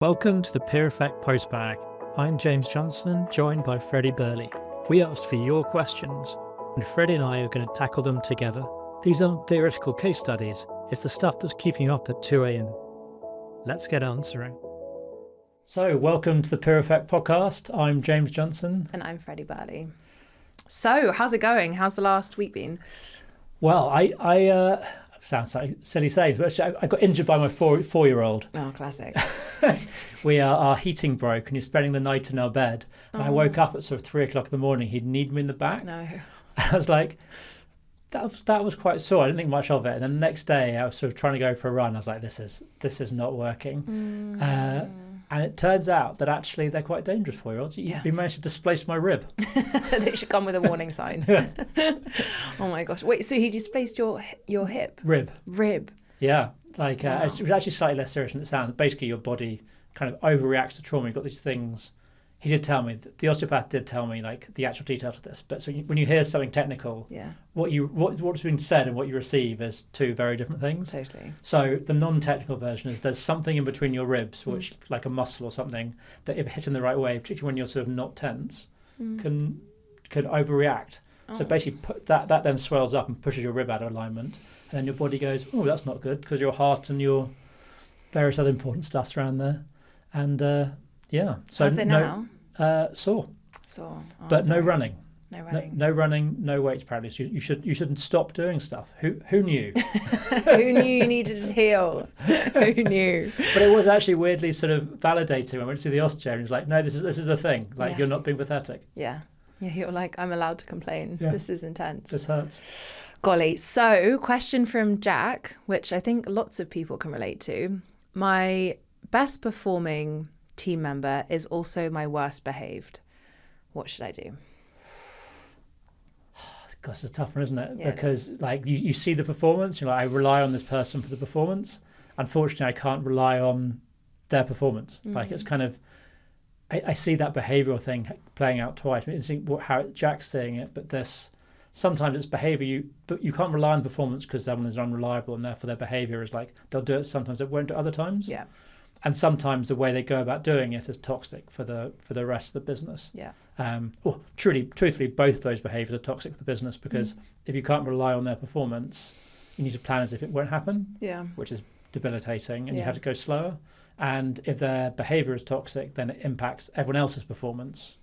Welcome to the Peer Effect Postbag. I'm James Johnson, joined by Freddie Birley. We asked for your questions, and Freddie and I are going to tackle them together. These aren't theoretical case studies, it's the stuff that's keeping you up at 2 a.m. Let's get answering. So, welcome to the Peer Effect Podcast. I'm James Johnson. And I'm Freddie Birley. So, how's it going? How's the last week been? Well, I sounds like silly saying, but I got injured by my four-year-old. Oh, classic. Our heating broke and he was spending the night in our bed. And I woke up at sort of 3 o'clock in the morning. He'd need me in the back. No. And I was like, that was quite sore. I didn't think much of it. And then the next day I was sort of trying to go for a run. I was like, this is not working. And it turns out that actually they're quite dangerous for you. You managed to displace my rib. They should come with a warning sign. Oh my gosh. Wait, so he displaced your hip? Rib. Yeah. Wow. It was actually slightly less serious than it sounds. Basically, your body kind of overreacts to trauma. You've got these things. He did tell me, the osteopath did tell me like the actual details of this. But so when you hear something technical, what's been said and what you receive is two very different things. Totally. So the non-technical version is there's something in between your ribs, which like a muscle or something, that if hit in the right way, particularly when you're sort of not tense, can overreact. So basically that then swells up and pushes your rib out of alignment. And then your body goes, oh, that's not good, because your heart and your various other important stuff's around there. And So how's it now? Sore. Sore. Oh, but sorry. No running. No running. No weights apparently. So you shouldn't stop doing stuff. Who knew? Who knew you needed to heal? Who knew? But it was actually weirdly sort of validating when I went to see the osteo and he was like, no, this is a thing. Like you're not being pathetic. Yeah. Yeah, you're like, I'm allowed to complain. Yeah. This is intense. This hurts. Golly. So, question from Jack, which I think lots of people can relate to. My best performing team member is also my worst behaved. What should I do? God, it's a tough one, isn't it? Yeah, because like you see the performance, you're like, I rely on this person for the performance. Unfortunately, I can't rely on their performance. Like it's kind of, I see that behavioural thing playing out twice. I mean, how Jack's saying it, but sometimes it's behaviour. But you can't rely on performance because someone is unreliable, and therefore their behaviour is like they'll do it sometimes, they won't do it other times. Yeah. And sometimes the way they go about doing it is toxic for the rest of the business. Yeah. Truthfully, both of those behaviours are toxic for the business because if you can't rely on their performance, you need to plan as if it won't happen. Yeah. Which is debilitating, and you have to go slower. And if their behaviour is toxic, then it impacts everyone else's performance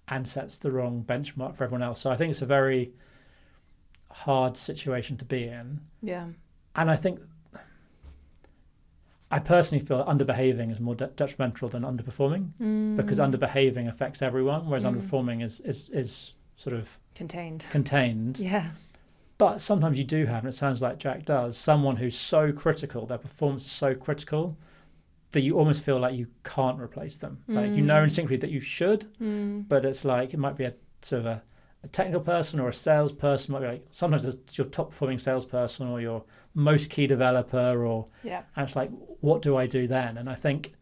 and sets the wrong benchmark for everyone else. So I think it's a very hard situation to be in. Yeah. And I personally feel that underbehaving is more detrimental than underperforming because underbehaving affects everyone, whereas underperforming is sort of contained. Yeah. But sometimes you do have, and it sounds like Jack does, someone who's so critical, their performance is so critical that you almost feel like you can't replace them. Like you know instinctively that you should, but it's like it might be a sort of a technical person or a salesperson. Might be like sometimes it's your top performing salesperson or your most key developer, and it's like, what do I do then? And I think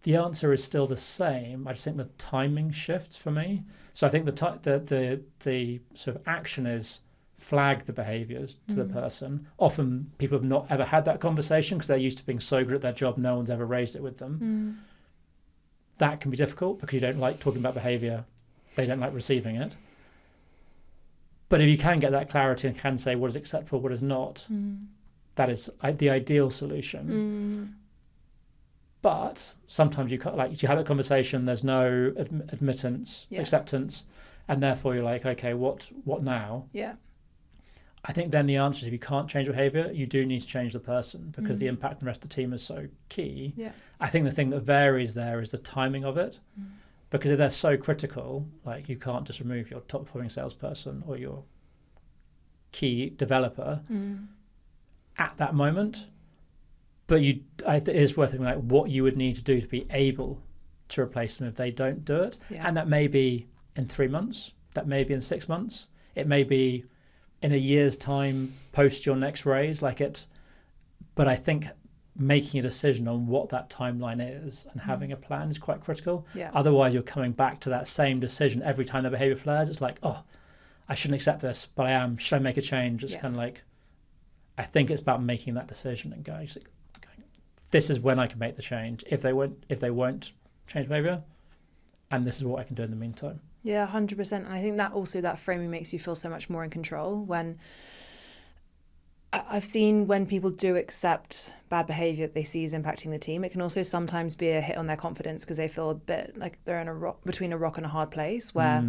the answer is still the same. I just think the timing shifts for me. So I think the sort of action is flag the behaviours to the person. Often people have not ever had that conversation because they're used to being so good at their job, no one's ever raised it with them. That can be difficult because you don't like talking about behaviour, they don't like receiving it. But if you can get that clarity and can say what is acceptable, what is not, that is the ideal solution. But sometimes you have that conversation, there's no acceptance, and therefore you're like, okay, what now? Yeah. I think then the answer is if you can't change behaviour, you do need to change the person because the impact on the rest of the team is so key. Yeah. I think the thing that varies there is the timing of it. Because if they're so critical, like you can't just remove your top performing salesperson or your key developer at that moment. But it is worth thinking like what you would need to do to be able to replace them if they don't do it. Yeah. And that may be in 3 months, that may be in 6 months, it may be in a year's time post your next raise, but I think making a decision on what that timeline is and having a plan is quite critical. Yeah. Otherwise, you're coming back to that same decision every time the behaviour flares. It's like, oh, I shouldn't accept this, but I am. Should I make a change? It's kind of like, I think it's about making that decision and going this is when I can make the change. If they won't change behaviour, and this is what I can do in the meantime. Yeah, 100%. And I think that also, that framing makes you feel so much more in control. When I've seen when people do accept bad behaviour that they see is impacting the team, it can also sometimes be a hit on their confidence because they feel a bit like they're in between a rock and a hard place where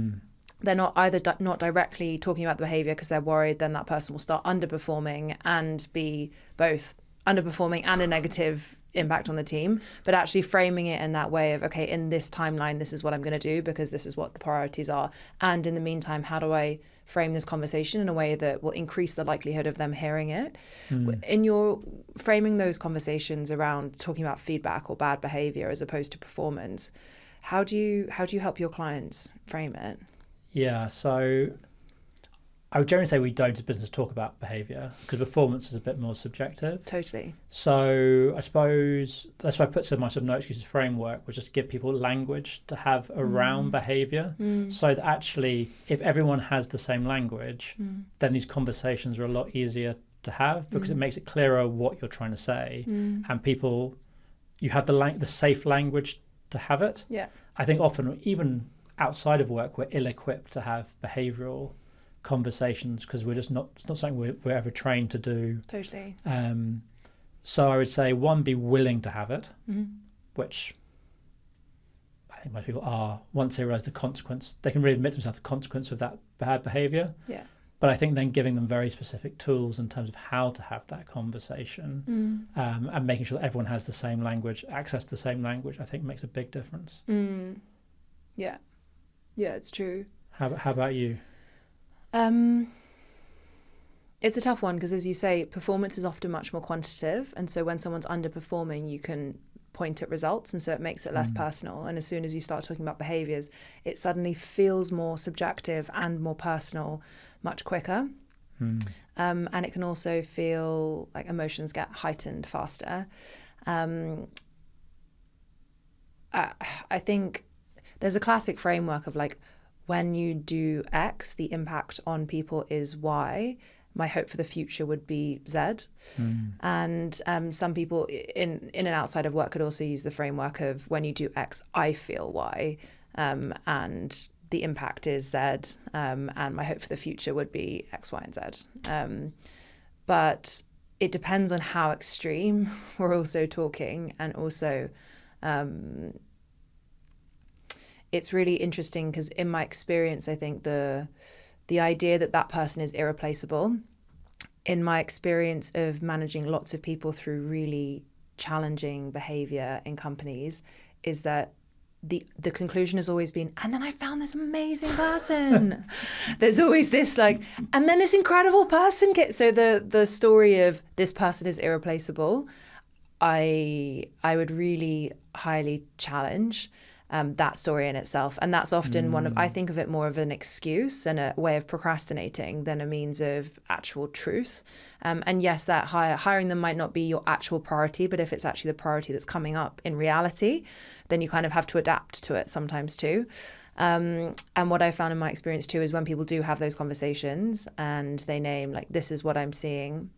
they're not either not directly talking about the behaviour because they're worried then that person will start underperforming and be both underperforming and a negative impact on the team, but actually framing it in that way of, okay, in this timeline, this is what I'm going to do because this is what the priorities are. And in the meantime, how do I frame this conversation in a way that will increase the likelihood of them hearing it? In your framing those conversations around talking about feedback or bad behavior as opposed to performance, how do you help your clients frame it? Yeah, so I would generally say we don't as business talk about behaviour because performance is a bit more subjective. Totally. So I suppose that's why I put some of my sort of no excuses framework, which is to give people language to have around behaviour, so that actually if everyone has the same language, then these conversations are a lot easier to have because it makes it clearer what you're trying to say, and people, you have the safe language to have it. Yeah. I think often even outside of work we're ill-equipped to have behavioural conversations because we're just not, it's not something we're ever trained to do. Totally. So I would say, one, be willing to have it, which I think most people are. Once they realise the consequence, they can really admit to themselves the consequence of that bad behaviour. Yeah. But I think then giving them very specific tools in terms of how to have that conversation, and making sure that everyone has the same language, access to the same language, I think makes a big difference. Yeah. Yeah, it's true. How about you? It's a tough one because, as you say, performance is often much more quantitative, and so when someone's underperforming, you can point at results, and so it makes it less personal. And as soon as you start talking about behaviours, it suddenly feels more subjective and more personal much quicker. And it can also feel like emotions get heightened faster. I think there's a classic framework of like, when you do X, the impact on people is Y. My hope for the future would be Z. And some people in and outside of work could also use the framework of, when you do X, I feel Y. And the impact is Z. And my hope for the future would be X, Y, and Z. But it depends on how extreme we're also talking. And also, it's really interesting because in my experience, I think the idea that person is irreplaceable, in my experience of managing lots of people through really challenging behavior in companies, is that the conclusion has always been, and then I found this amazing person. There's always this like, and then this incredible person so the story of this person is irreplaceable, I would really highly challenge that story in itself. And that's often I think of it more of an excuse and a way of procrastinating than a means of actual truth. And yes, that hiring them might not be your actual priority, but if it's actually the priority that's coming up in reality, then you kind of have to adapt to it sometimes too. And what I found in my experience too is when people do have those conversations and they name like, this is what I'm seeing,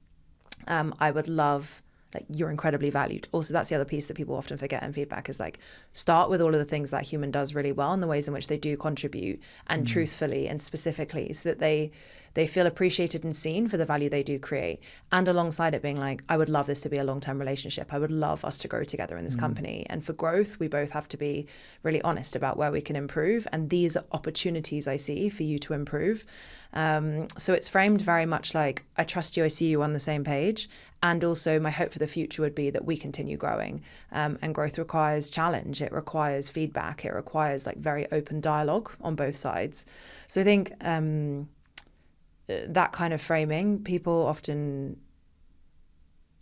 I would love, like, you're incredibly valued. Also, that's the other piece that people often forget in feedback is like, start with all of the things that human does really well and the ways in which they do contribute, and truthfully and specifically, so that they feel appreciated and seen for the value they do create. And alongside it being like, I would love this to be a long-term relationship. I would love us to grow together in this company. And for growth, we both have to be really honest about where we can improve. And these are opportunities I see for you to improve. So it's framed very much like, I trust you, I see you on the same page. And also my hope for the future would be that we continue growing. And growth requires challenge. It requires feedback. It requires like very open dialogue on both sides. So I think that kind of framing people often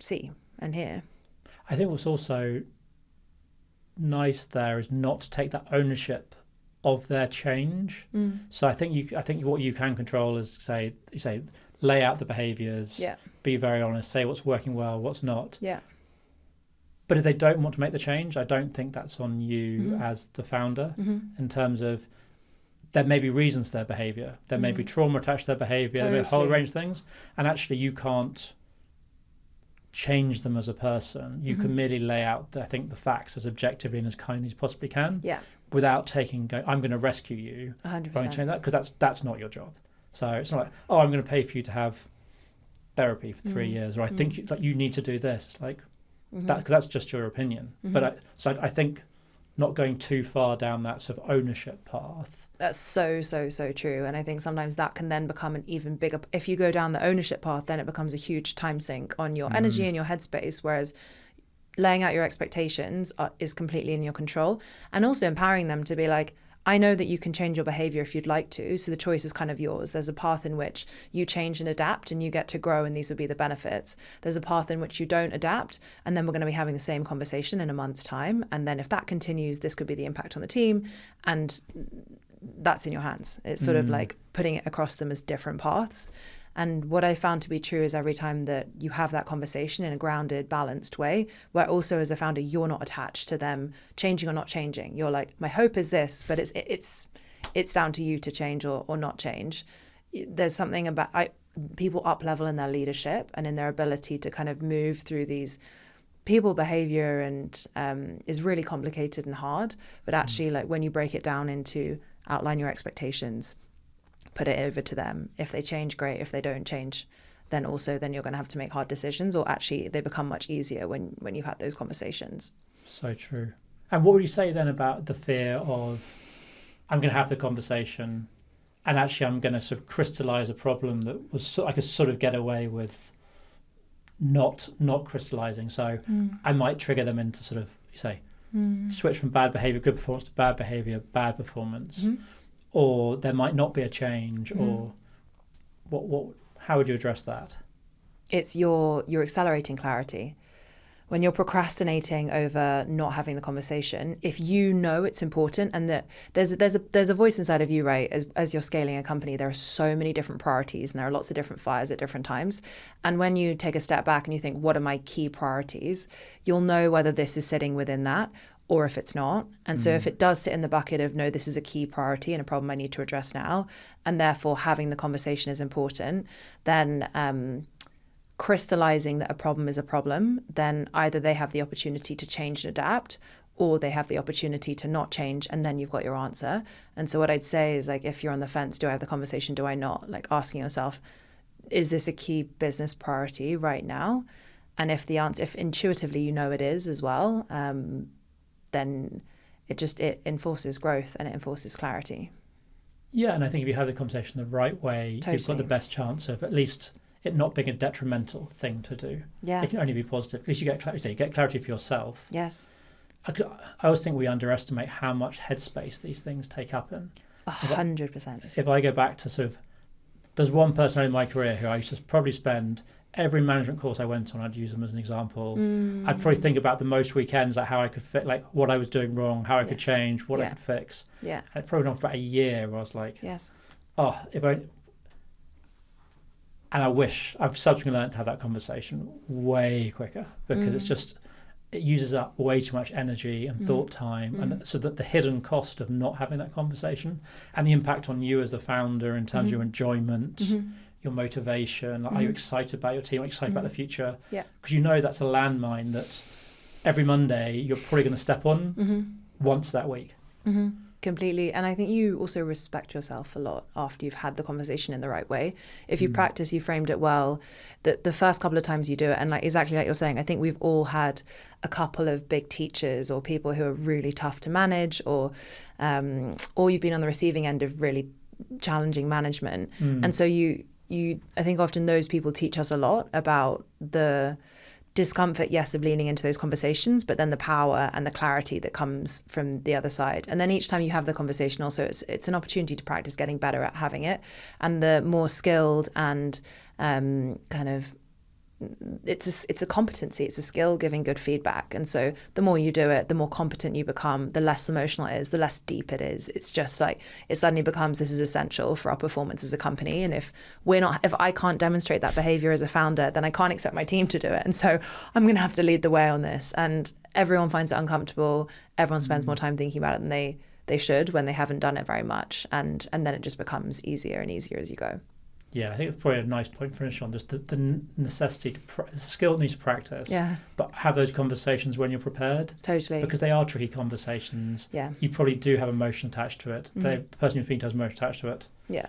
see and hear. I think what's also nice there is not to take that ownership of their change. So I think what you can control is say lay out the behaviours, be very honest, say what's working well, what's not. Yeah. But if they don't want to make the change, I don't think that's on you as the founder, in terms of there may be reasons to their behaviour. There may be trauma attached to their behaviour, there may be a whole range of things. And actually you can't change them as a person. You can merely lay out, I think, the facts as objectively and as kindly as you possibly can, without I'm going to rescue you. 100%. I'm going to change that, because that's not your job. So it's not like, oh, I'm going to pay for you to have therapy for 3 years, or I think you need to do this. It's like that, because that's just your opinion. But I think not going too far down that sort of ownership path. That's so true. And I think sometimes that can then become an even bigger, if you go down the ownership path, then it becomes a huge time sink on your energy and your headspace. Whereas laying out your expectations is completely in your control, and also empowering them to be like, I know that you can change your behavior if you'd like to, so the choice is kind of yours. There's a path in which you change and adapt and you get to grow, and these would be the benefits. There's a path in which you don't adapt, and then we're going to be having the same conversation in a month's time. And then if that continues, this could be the impact on the team, and that's in your hands. It's sort of like putting it across them as different paths. And what I found to be true is every time that you have that conversation in a grounded, balanced way, where also as a founder, you're not attached to them changing or not changing. You're like, my hope is this, but it's down to you to change or not change. There's something about people up level in their leadership and in their ability to kind of move through these people behavior, and is really complicated and hard. But actually, like when you break it down into outline your expectations, put it over to them. If they change, great. If they don't change, then you're going to have to make hard decisions, or actually they become much easier when you've had those conversations. So true. And what would you say then about the fear of, I'm going to have the conversation and actually I'm going to sort of crystallize a problem that I could sort of get away with not crystallizing. So I might trigger them into sort of, switch from bad behavior, good performance, to bad behavior, bad performance. Or there might not be a change, or how would you address that? It's you're accelerating clarity. When you're procrastinating over not having the conversation, if you know it's important, and that there's a voice inside of you, right? As you're scaling a company, there are so many different priorities, and there are lots of different fires at different times. And when you take a step back and you think, what are my key priorities? You'll know whether this is sitting within that, or if it's not. And so if it does sit in the bucket of, no, this is a key priority and a problem I need to address now, and therefore having the conversation is important, then crystallizing that a problem is a problem, then either they have the opportunity to change and adapt, or they have the opportunity to not change, and then you've got your answer. And so what I'd say is, like, if you're on the fence, do I have the conversation, do I not? Like asking yourself, is this a key business priority right now? And if intuitively you know it is as well, then it enforces growth and it enforces clarity. Yeah, and I think if you have the conversation the right way, you've got the best chance of at least it not being a detrimental thing to do. Yeah. It can only be positive. At least you get clarity. You get clarity for yourself. Yes. I always think we underestimate how much headspace these things take up in. 100%. If I go back to sort of, there's one person in my career who I used to probably spend every management course I went on, I'd use them as an example. I'd probably think about the most weekends, like how I could fit, like what I was doing wrong, how I could change, what I could fix. Yeah. And it probably went on for about a year where I was like, yes. Oh, and I wish I've subsequently learned to have that conversation way quicker, because it uses up way too much energy and thought time, and so that the hidden cost of not having that conversation and the impact on you as the founder in terms of your enjoyment, your motivation, like, are you excited about your team, are you excited about the future? Yeah. Because that's a landmine that every Monday you're probably going to step on once that week. Completely. And I think you also respect yourself a lot after you've had the conversation in the right way. If you practice, you framed it well, the first couple of times you do it, and like exactly like you're saying, I think we've all had a couple of big teachers or people who are really tough to manage, or you've been on the receiving end of really challenging management. And so I think often those people teach us a lot about the discomfort, yes, of leaning into those conversations, but then the power and the clarity that comes from the other side. And then each time you have the conversation, also it's an opportunity to practice getting better at having it. And the more skilled and kind of it's a competency, it's a skill giving good feedback. And so the more you do it, the more competent you become, the less emotional it is, the less deep it is. It's just like it suddenly becomes, this is essential for our performance as a company. And if I can't demonstrate that behavior as a founder, then I can't expect my team to do it. And so I'm going to have to lead the way on this. And everyone finds it uncomfortable. Everyone spends more time thinking about it than they should when they haven't done it very much. And then it just becomes easier and easier as you go. Yeah, I think it's probably a nice point to finish on, just the necessity the skill that needs to practice. Yeah. But have those conversations when you're prepared. Totally. Because they are tricky conversations. Yeah. You probably do have emotion attached to it. The person you're speaking to has emotion attached to it. Yeah.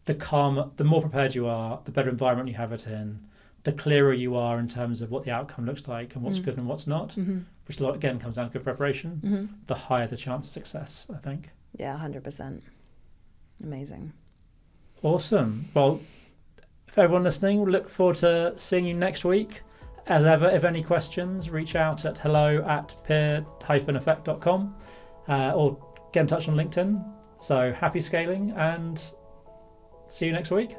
The more prepared you are, the better environment you have it in, the clearer you are in terms of what the outcome looks like and what's good and what's not, which again comes down to good preparation, the higher the chance of success, I think. Yeah, 100%. Amazing. Awesome. Well, for everyone listening, we'll look forward to seeing you next week. As ever, if any questions, reach out at hello@peer-effect.com or get in touch on LinkedIn. So happy scaling and see you next week.